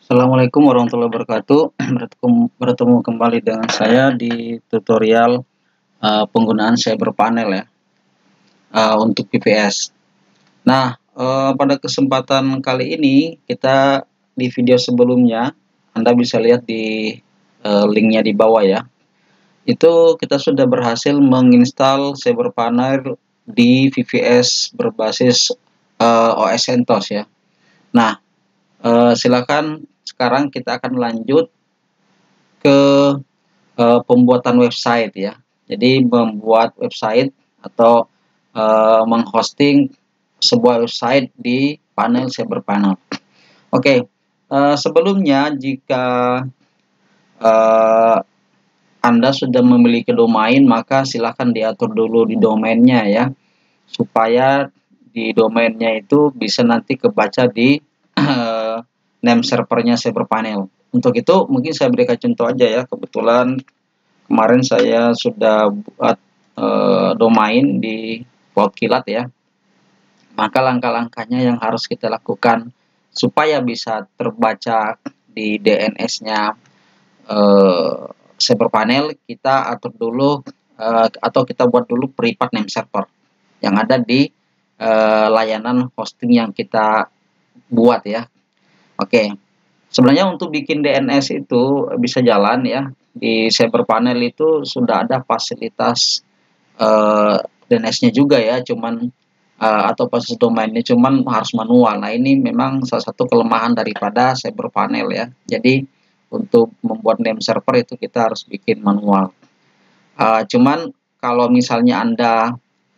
Assalamualaikum warahmatullahi wabarakatuh. Bertemu kembali dengan saya di tutorial penggunaan cyber panel ya untuk PVS. Nah, pada kesempatan kali ini kita di video sebelumnya Anda bisa lihat di linknya di bawah ya. Itu kita sudah berhasil menginstal cyber panel di VVS berbasis OS CentOS ya. Nah, silakan sekarang kita akan lanjut ke pembuatan website ya. Jadi membuat website atau menghosting sebuah website di panel cyber panel. Oke, sebelumnya jika Anda sudah memiliki domain, maka silakan diatur dulu di domainnya ya, supaya di domainnya itu bisa nanti kebaca di name servernya cyber panel. Untuk itu mungkin saya berikan contoh aja ya. Kebetulan kemarin saya sudah buat domain di Cloudkilat ya. Maka langkah-langkahnya yang harus kita lakukan supaya bisa terbaca di DNS-nya cyber panel, kita atur dulu atau kita buat dulu privat name server yang ada di layanan hosting yang kita buat ya. Oke, sebenarnya untuk bikin DNS itu bisa jalan ya. Di cyber panel itu sudah ada fasilitas DNS-nya juga ya, cuman atau fasilitas domainnya, cuman harus manual. Nah, ini memang salah satu kelemahan daripada cyber panel ya. Jadi untuk membuat name server itu kita harus bikin manual. Cuman kalau misalnya Anda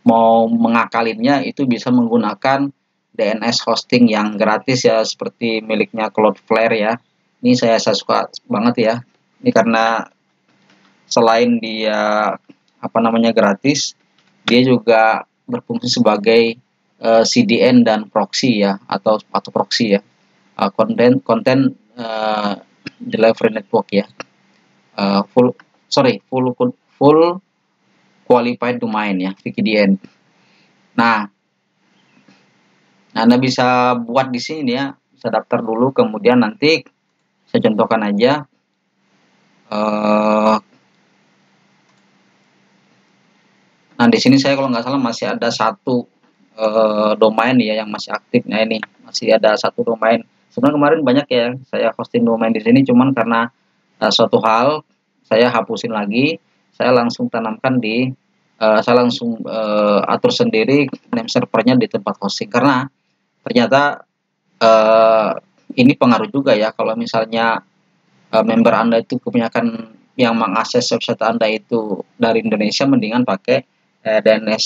mau mengakalinnya, itu bisa menggunakan DNS hosting yang gratis ya, seperti miliknya Cloudflare ya. Ini saya suka banget ya. Ini karena selain dia gratis, dia juga berfungsi sebagai CDN dan proxy ya, atau proxy ya, content delivery network ya, full qualified domain ya, VQDN. Nah, Anda bisa buat di sini ya, bisa daftar dulu, kemudian nanti saya contohkan aja. Nah, di sini saya kalau nggak salah masih ada satu domain ya yang masih aktif. Nah, ini masih ada satu domain. Sebenarnya kemarin banyak ya saya hosting domain di sini, cuman karena suatu hal saya hapusin lagi, saya langsung tanamkan di saya langsung atur sendiri name servernya di tempat hosting, karena ternyata ini pengaruh juga ya. Kalau misalnya member Anda itu kebanyakan yang mengakses website Anda itu dari Indonesia, mendingan pakai DNS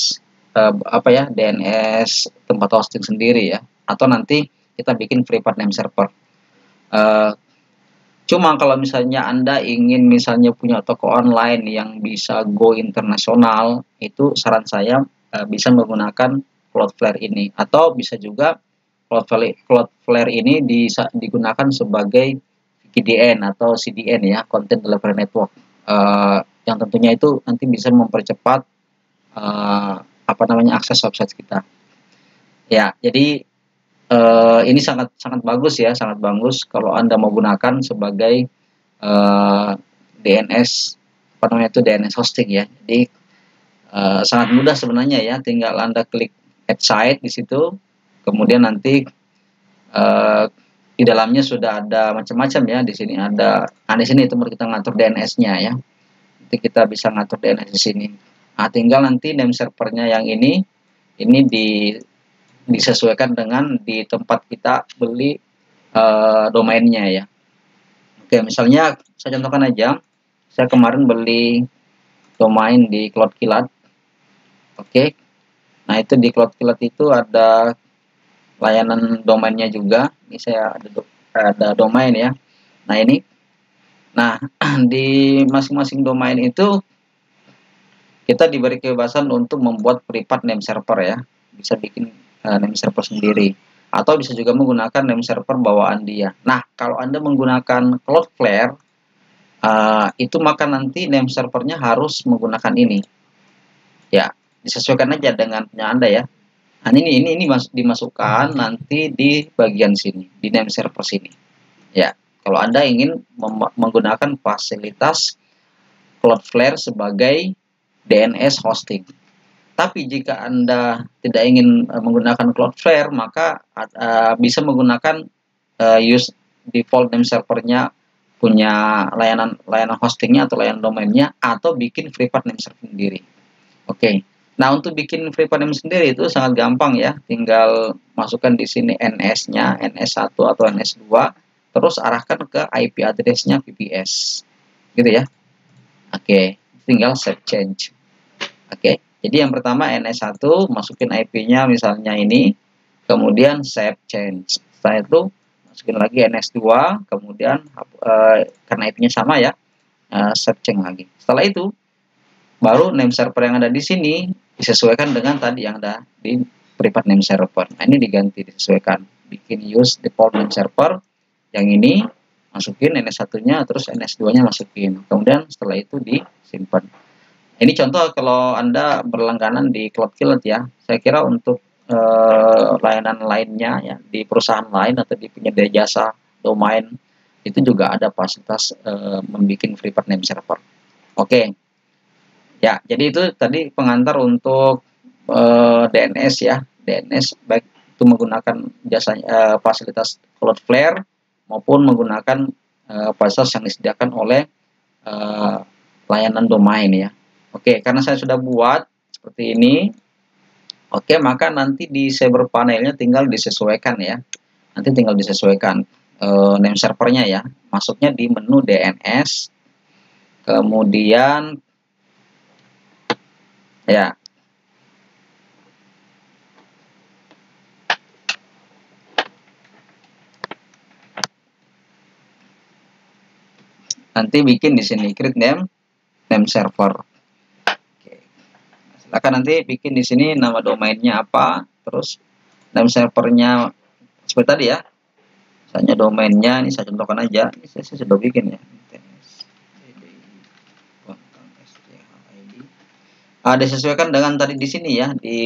DNS tempat hosting sendiri ya, atau nanti kita bikin private name server. Cuma kalau misalnya Anda ingin misalnya punya toko online yang bisa go internasional, itu saran saya bisa menggunakan Cloudflare ini, atau bisa juga Cloudflare ini digunakan sebagai CDN atau CDN ya, Content Delivery Network, yang tentunya itu nanti bisa mempercepat akses website kita. Ya, jadi ini sangat bagus ya, sangat bagus kalau Anda mau gunakan sebagai DNS DNS hosting ya. Jadi sangat mudah sebenarnya ya, tinggal Anda klik add site di situ, kemudian nanti di dalamnya sudah ada macam-macam ya. Di sini ada, di sini itu kita ngatur DNS-nya ya. Nanti kita bisa ngatur DNS di sini. Nah, tinggal nanti name servernya yang ini disesuaikan dengan di tempat kita beli domainnya ya. Oke, misalnya saya contohkan aja, saya kemarin beli domain di Cloudkilat. Oke, nah itu di Cloudkilat itu ada layanan domainnya juga. Ini saya ada domain ya. Nah ini, di masing-masing domain itu kita diberi kebebasan untuk membuat private name server ya. Bisa bikin name server sendiri, atau bisa juga menggunakan name server bawaan dia. Nah, kalau Anda menggunakan Cloudflare, itu maka nanti name servernya harus menggunakan ini. Ya, disesuaikan aja dengan punya Anda ya. Nah, ini dimasukkan nanti di bagian sini, di name server sini. Ya. kalau Anda ingin menggunakan fasilitas Cloudflare sebagai DNS hosting. Tapi jika Anda tidak ingin menggunakan Cloudflare, maka bisa menggunakan use default name servernya, punya layanan hostingnya atau layanan domainnya, atau bikin privat name server sendiri. Oke. Nah, untuk bikin privat name sendiri itu sangat gampang ya. Tinggal masukkan di sini NS-nya, NS1 atau NS2, terus arahkan ke IP address-nya VPS. Gitu ya. Oke, tinggal save change. Oke. Jadi yang pertama NS1, masukin IP-nya misalnya ini, kemudian save change. Setelah itu masukin lagi NS2, kemudian karena IP-nya sama ya, save change lagi. Setelah itu baru name server yang ada di sini disesuaikan dengan tadi yang ada di private name server. Nah, ini diganti, disesuaikan. Bikin use default name server. Yang ini masukin NS1-nya, terus NS2-nya masukin. Kemudian setelah itu disimpan. Ini contoh kalau Anda berlangganan di Cloudkill ya. Saya kira untuk layanan lainnya ya, di perusahaan lain atau di penyedia jasa domain itu juga ada fasilitas membuat private name server. Oke. Ya, jadi itu tadi pengantar untuk DNS ya. DNS baik itu menggunakan jasa fasilitas Cloudflare maupun menggunakan fasilitas yang disediakan oleh layanan domain ya. Oke, karena saya sudah buat seperti ini. Oke, maka nanti di server panelnya tinggal disesuaikan ya. Nanti tinggal disesuaikan name servernya ya. Masuknya di menu DNS. Kemudian ya. Nanti bikin di sini create name server. Silakan nanti bikin di sini nama domainnya apa, terus name servernya seperti tadi ya. Misalnya domainnya ini saya contohkan aja, ini saya sudah bikin ya. Disesuaikan dengan tadi di sini ya, di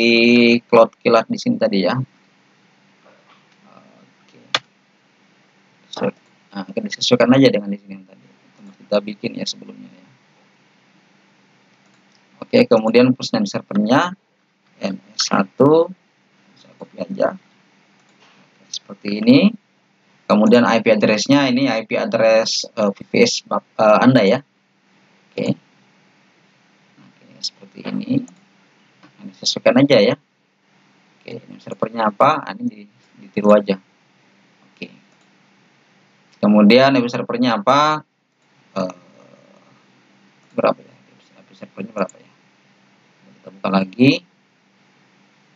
Cloudkill di sini tadi ya. Nah, akan disesuaikan aja dengan di sini yang tadi kita bikin ya sebelumnya ya. Oke, kemudian first name servernya NS1, saya copy aja seperti ini. Kemudian IP address-nya ini IP address VPS Anda ya. Oke. Seperti ini. Ini sesuaikan aja ya. Oke, name servernya apa? Ini ditiru aja. Oke. Kemudian name servernya apa? Berapa ya? Name servernya berapa ya? Kita buka lagi.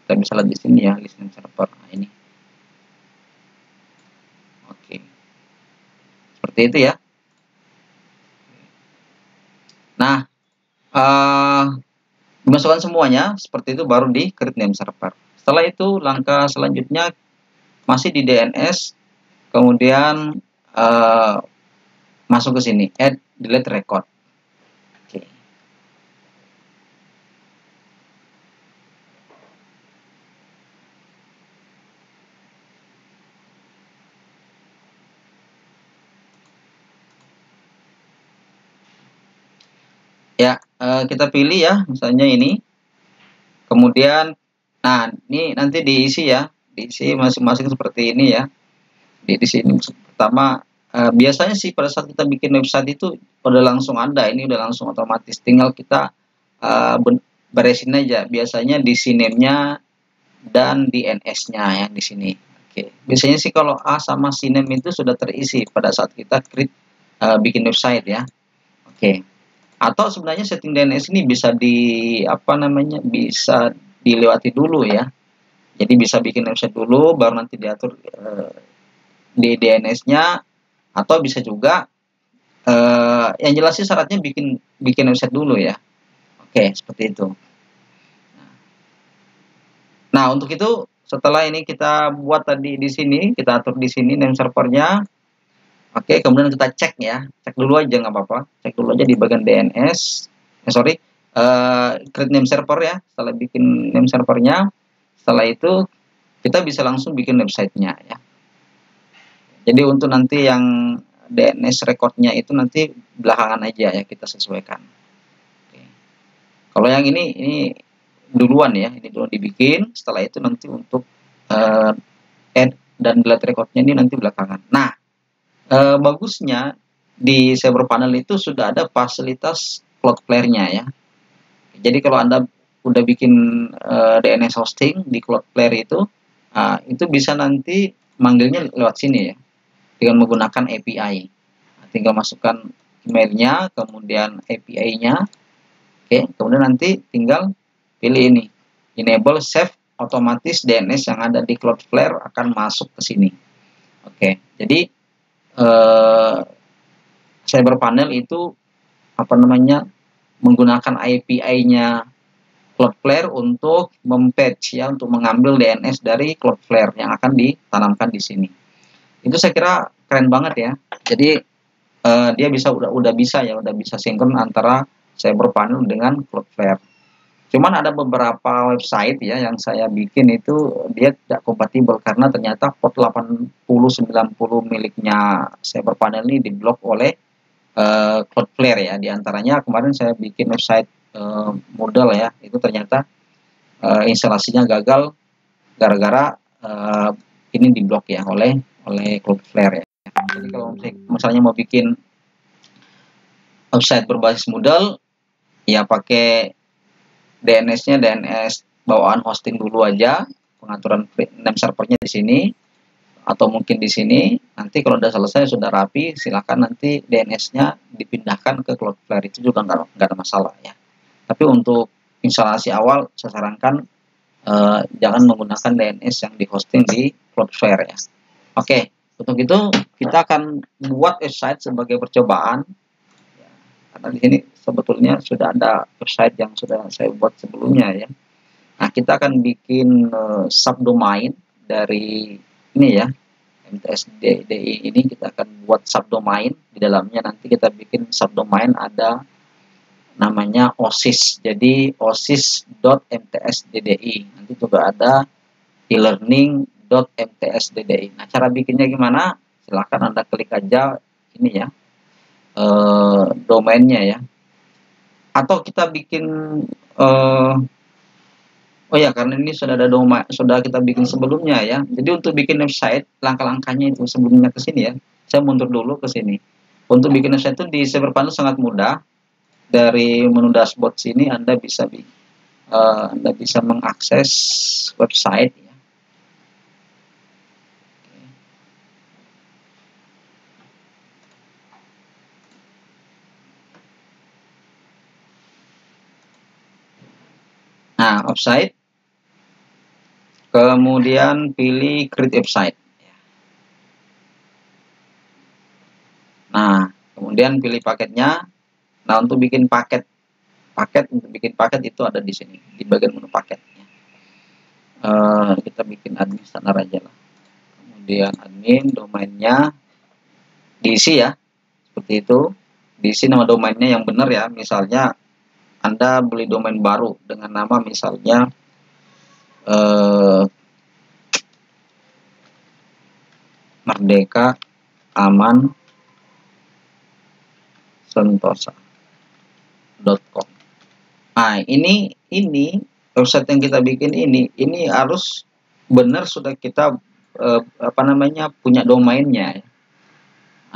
Kita bisa lihat di sini ya, list name server. Nah, ini. Oke. Seperti itu ya. Nah, dimasukkan semuanya seperti itu baru di create name server. Setelah itu langkah selanjutnya masih di DNS, kemudian masuk ke sini add delete record. Oke. Ya, kita pilih ya, misalnya ini. Kemudian, nah ini nanti diisi ya, diisi masing-masing seperti ini ya. Di sini pertama, biasanya sih pada saat kita bikin website itu udah langsung ada, ini udah langsung otomatis. Tinggal kita beresin aja. Biasanya di CNAME-nya dan di NS-nya ya di sini. Oke. Biasanya sih kalau A sama CNAME itu sudah terisi pada saat kita create bikin website ya. Oke. Atau sebenarnya setting DNS ini bisa bisa dilewati dulu ya. Jadi bisa bikin website dulu, baru nanti diatur di DNS-nya, atau bisa juga yang jelas sih syaratnya bikin website dulu ya. Oke, seperti itu. Nah, untuk itu setelah ini kita buat tadi di sini, kita atur di sini name servernya. Oke, kemudian kita cek ya, cek dulu aja nggak apa-apa, cek dulu aja di bagian DNS, create name server ya. Setelah bikin name servernya, setelah itu kita bisa langsung bikin websitenya ya. Jadi untuk nanti yang DNS recordnya itu nanti belakangan aja ya, kita sesuaikan. Oke. Kalau yang ini duluan ya, ini dulu dibikin, setelah itu nanti untuk add dan delete recordnya ini nanti belakangan. Nah, bagusnya di Cyberpanel itu sudah ada fasilitas Cloudflare-nya ya. Jadi kalau Anda udah bikin DNS hosting di Cloudflare itu bisa nanti manggilnya lewat sini ya, dengan menggunakan API. Tinggal masukkan emailnya, kemudian API-nya, oke, kemudian nanti tinggal pilih ini, enable save otomatis DNS yang ada di Cloudflare akan masuk ke sini. Oke, jadi Cyberpanel itu menggunakan API-nya Cloudflare untuk mempatch ya, untuk mengambil DNS dari Cloudflare yang akan ditanamkan di sini. Itu saya kira keren banget ya. Jadi dia udah bisa sinkron antara Cyberpanel dengan Cloudflare. Cuman ada beberapa website ya yang saya bikin itu dia tidak kompatibel karena ternyata port 8090 miliknya Cyberpanel ini diblok oleh Cloudflare ya. Di antaranya kemarin saya bikin website model ya, itu ternyata instalasinya gagal gara-gara ini diblok ya oleh Cloudflare ya. Jadi kalau misalnya mau bikin website berbasis Moodle ya, pakai DNS-nya DNS bawaan hosting dulu aja, pengaturan name servernya di sini atau mungkin di sini. Nanti kalau udah selesai, sudah rapi, silakan nanti DNS-nya dipindahkan ke Cloudflare, itu juga nggak ada masalah ya. Tapi untuk instalasi awal saya sarankan jangan menggunakan DNS yang di hosting di Cloudflare ya. Oke, untuk itu kita akan buat website sebagai percobaan. Karena di sini sebetulnya sudah ada website yang sudah saya buat sebelumnya ya. Nah, kita akan bikin subdomain dari ini ya, MTS-DDI ini. Kita akan buat subdomain, di dalamnya nanti kita bikin subdomain ada namanya OSIS. Jadi osis.mtsddi. Nanti juga ada e-learning.mtsddi. Nah, cara bikinnya gimana? Silahkan Anda klik aja ini ya, domainnya ya, atau kita bikin oh ya, karena ini sudah ada domain, sudah kita bikin sebelumnya ya. Jadi untuk bikin website, langkah-langkahnya itu sebelumnya ke sini ya. Saya mundur dulu ke sini. Untuk bikin website itu di Cyberpanel sangat mudah. Dari menu dashboard sini Anda bisa mengakses website ya. Nah, website, kemudian pilih create website. Nah, kemudian pilih paketnya. Nah, untuk bikin paket itu ada di sini di bagian menu paket. Kita bikin admin standar aja lah. Kemudian admin, domainnya diisi ya, seperti itu. Diisi nama domainnya yang benar ya. Misalnya Anda beli domain baru dengan nama misalnya Merdeka Aman Sentosa.com. Nah, ini website yang kita bikin ini harus benar sudah kita punya domainnya ya.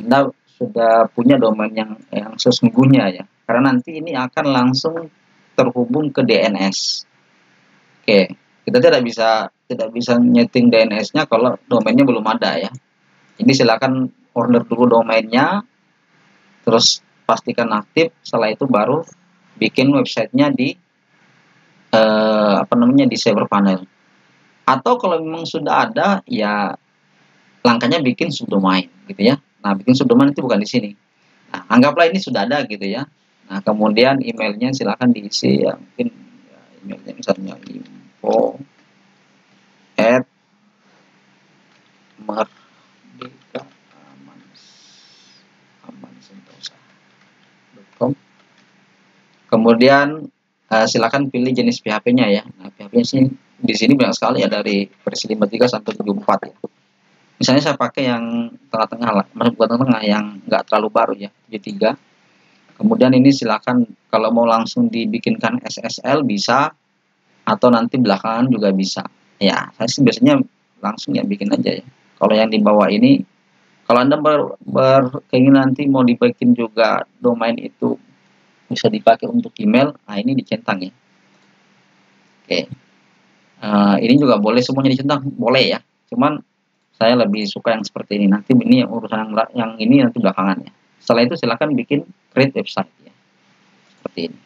Anda sudah punya domain yang sesungguhnya ya, karena nanti ini akan langsung terhubung ke DNS. Oke, kita tidak bisa nyeting DNS-nya kalau domainnya belum ada ya. Jadi silakan order dulu domainnya, terus pastikan aktif. Setelah itu baru bikin websitenya di di Cyberpanel. Atau kalau memang sudah ada ya, langkahnya bikin subdomain gitu ya. Nah, bikin subdomain itu bukan di sini. Nah, anggaplah ini sudah ada gitu ya. Nah, kemudian emailnya silakan diisi ya, mungkin ya, emailnya misalnya info@merdeka-aman-sentosa.com. Kemudian silakan pilih jenis PHP-nya ya. Nah, PHP-nya di sini banyak sekali ya, dari versi 53 sampai 74 ya. Misalnya saya pakai yang tengah-tengah lah, bukan tengah-tengah, yang nggak terlalu baru ya, 73. Kemudian ini silakan kalau mau langsung dibikinkan SSL bisa, atau nanti belakangan juga bisa. Ya, saya sih biasanya langsung ya bikin aja ya. Kalau yang di bawah ini, kalau Anda berkeinginan nanti mau dibikin juga domain itu bisa dipakai untuk email, nah ini dicentang ya. Oke. Ini juga boleh semuanya dicentang, boleh ya. Cuman saya lebih suka yang seperti ini. Nanti ini yang urusan yang ini nanti belakangan ya. Setelah itu silakan bikin create website ya. Seperti ini.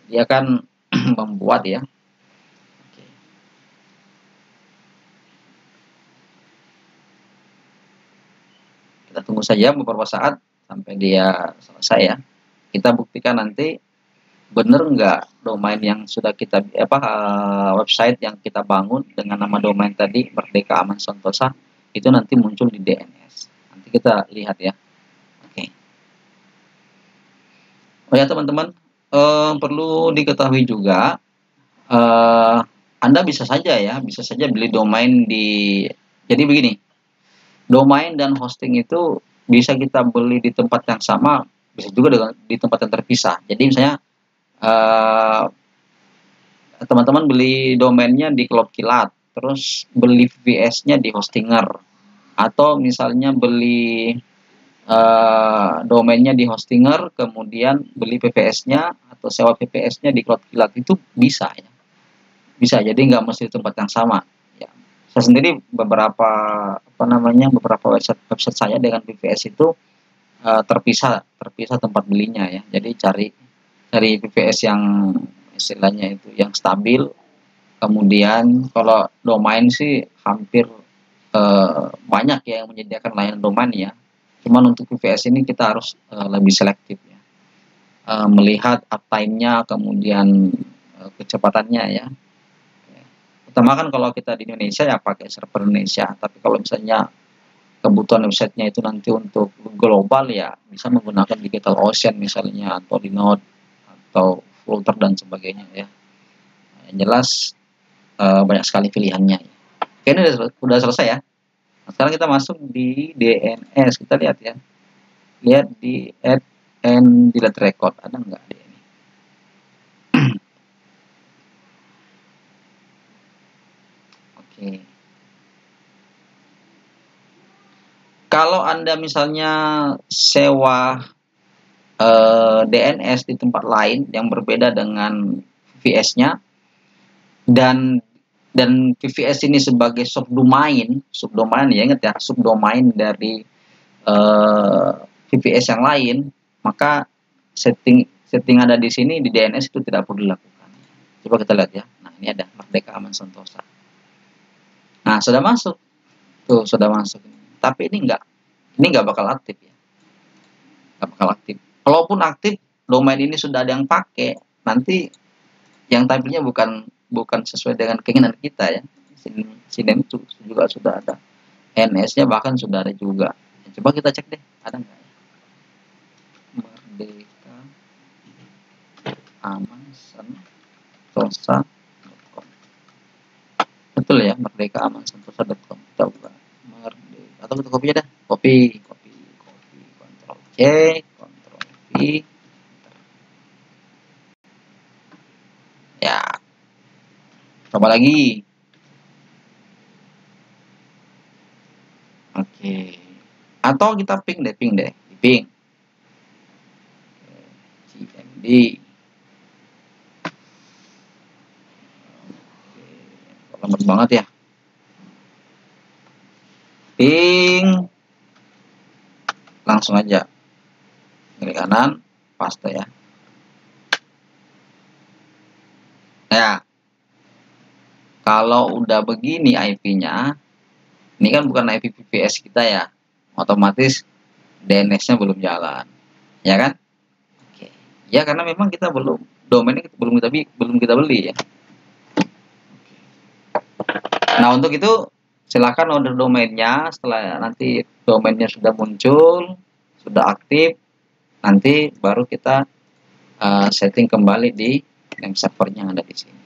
Dia akan membuat ya. Oke. Kita tunggu saja beberapa saat sampai dia selesai ya. Kita buktikan nanti bener nggak domain yang sudah kita website yang kita bangun dengan nama domain tadi Merdeka Aman Sentosa itu nanti muncul di DNS. Nanti kita lihat ya. Oke. Oh ya teman-teman, perlu diketahui juga, Anda bisa saja ya, bisa saja beli domain di, jadi begini, domain dan hosting itu bisa kita beli di tempat yang sama, bisa juga dengan di tempat yang terpisah. Jadi misalnya teman-teman beli domainnya di Klub Kilat, terus beli VPS-nya di Hostinger, atau misalnya beli domainnya di Hostinger, kemudian beli VPS-nya atau sewa VPS-nya di Klub Kilat, itu bisa ya. Bisa, jadi nggak mesti di tempat yang sama. Ya. Saya sendiri beberapa beberapa website saya dengan VPS itu terpisah tempat belinya ya. Jadi cari VPS yang istilahnya itu yang stabil. Kemudian kalau domain sih hampir banyak ya yang menyediakan layanan domain ya. Cuman untuk VPS ini kita harus lebih selektif ya. Melihat uptime-nya, kemudian kecepatannya ya. Pertama kan kalau kita di Indonesia ya pakai server Indonesia, tapi kalau misalnya kebutuhan websitenya itu nanti untuk global ya bisa menggunakan Digital Ocean misalnya, atau Linode, atau Flutter dan sebagainya ya. Yang jelas banyak sekali pilihannya. Oke, ini udah selesai ya. Nah, sekarang kita masuk di DNS, kita lihat ya. Lihat di add and delete record, ada nggak di ini? Oke. Kalau Anda misalnya sewa DNS di tempat lain yang berbeda dengan VPS-nya, dan VPS ini sebagai subdomain ya, ingat ya, subdomain dari VPS yang lain, maka setting ada di sini di DNS itu tidak perlu dilakukan. Coba kita lihat ya. Nah, ini ada Merdeka Aman Sentosa. Nah, sudah masuk. Tuh, sudah masuk. Tapi ini enggak bakal aktif ya. Enggak bakal aktif. Kalaupun aktif, domain ini sudah ada yang pakai, nanti yang tampilnya bukan sesuai dengan keinginan kita ya. Sinem itu juga sudah ada. NS-nya bahkan sudah ada juga. Coba kita cek deh, ada nggak ya? Merdeka Aman Sentosa.com. Betul ya, Merdeka Aman Sentosa.com. Kita buka Merdeka, atau kita copy aja dah. Copy, Ctrl C, Ctrl V. Ya, coba lagi. Oke. Atau kita ping deh, ping. CMD. Lambat banget ya. Ping. Langsung aja. Klik kanan, paste ya. Ya. Kalau udah begini IP-nya, ini kan bukan IP VPS kita ya. Otomatis DNS-nya belum jalan. Ya kan? Oke. Ya karena memang kita domainnya belum kita beli ya. Nah, untuk itu silakan order domainnya. Setelah nanti domainnya sudah muncul, sudah aktif, nanti baru kita setting kembali di name servernya yang ada di sini.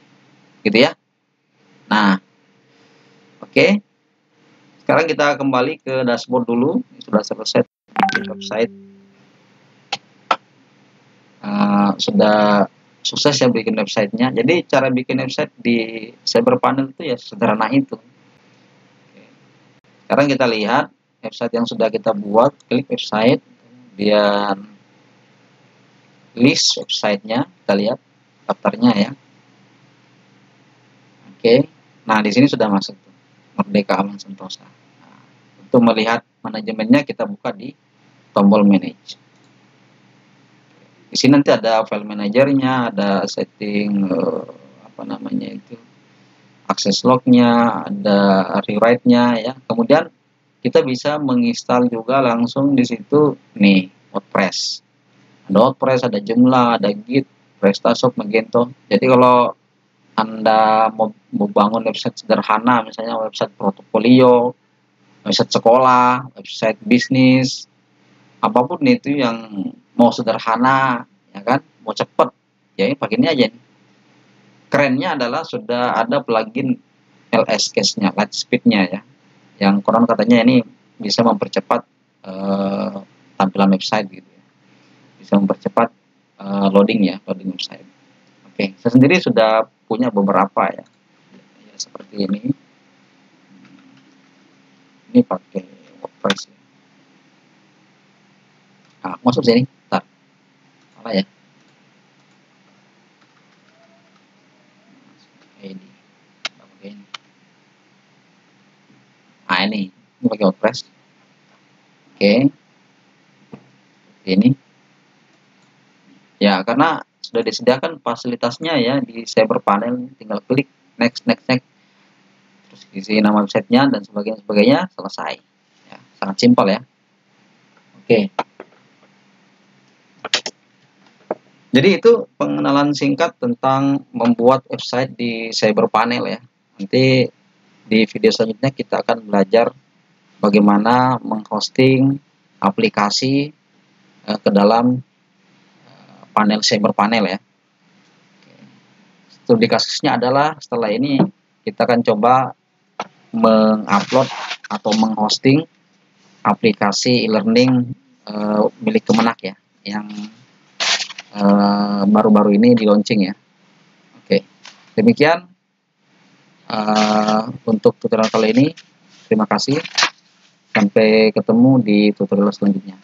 Gitu ya. Nah, oke. Sekarang kita kembali ke dashboard dulu. Sudah selesai bikin website. Sudah sukses ya bikin websitenya. Jadi cara bikin website di Cyberpanel itu ya sederhana itu. Sekarang kita lihat website yang sudah kita buat. Klik website, kemudian list websitenya. Kita lihat daftarnya ya. Oke. Nah, di sini sudah masuk tuh, Merdeka Aman Sentosa. Nah, untuk melihat manajemennya kita buka di tombol manage. Di sini nanti ada file manajernya, ada setting apa namanya itu, akses lognya, ada rewrite-nya ya. Kemudian kita bisa menginstal juga langsung di situ nih WordPress. Ada WordPress, ada Joomla, ada Git, PrestaShop, Magento. Jadi kalau Anda mau bangun website sederhana, misalnya website portofolio, website sekolah, website bisnis, apapun itu yang mau sederhana, ya kan, mau cepet, ya ini pakai ini aja nih. Kerennya adalah sudah ada plugin LS Cache-nya, Light Speed-nya ya, yang konon katanya ini bisa mempercepat tampilan website gitu ya, bisa mempercepat loading ya, loading website. Oke, saya sendiri sudah punya beberapa ya, seperti ini. Ini pakai WordPress ya. Nah, masuk sini, bentar, salah ya. Ini, nah ini pakai WordPress. Oke, ini ya karena sudah disediakan fasilitasnya ya di Cyberpanel, tinggal klik next, terus isi nama websitenya dan sebagainya, selesai ya, sangat simpel ya. Oke, jadi itu pengenalan singkat tentang membuat website di Cyberpanel ya. Nanti di video selanjutnya kita akan belajar bagaimana menghosting aplikasi ke dalam panel Cyberpanel ya. Studi kasusnya adalah setelah ini kita akan coba mengupload atau menghosting aplikasi e-learning milik Kemenak ya, yang baru-baru ini di launching ya. Oke, demikian untuk tutorial kali ini. Terima kasih. Sampai ketemu di tutorial selanjutnya.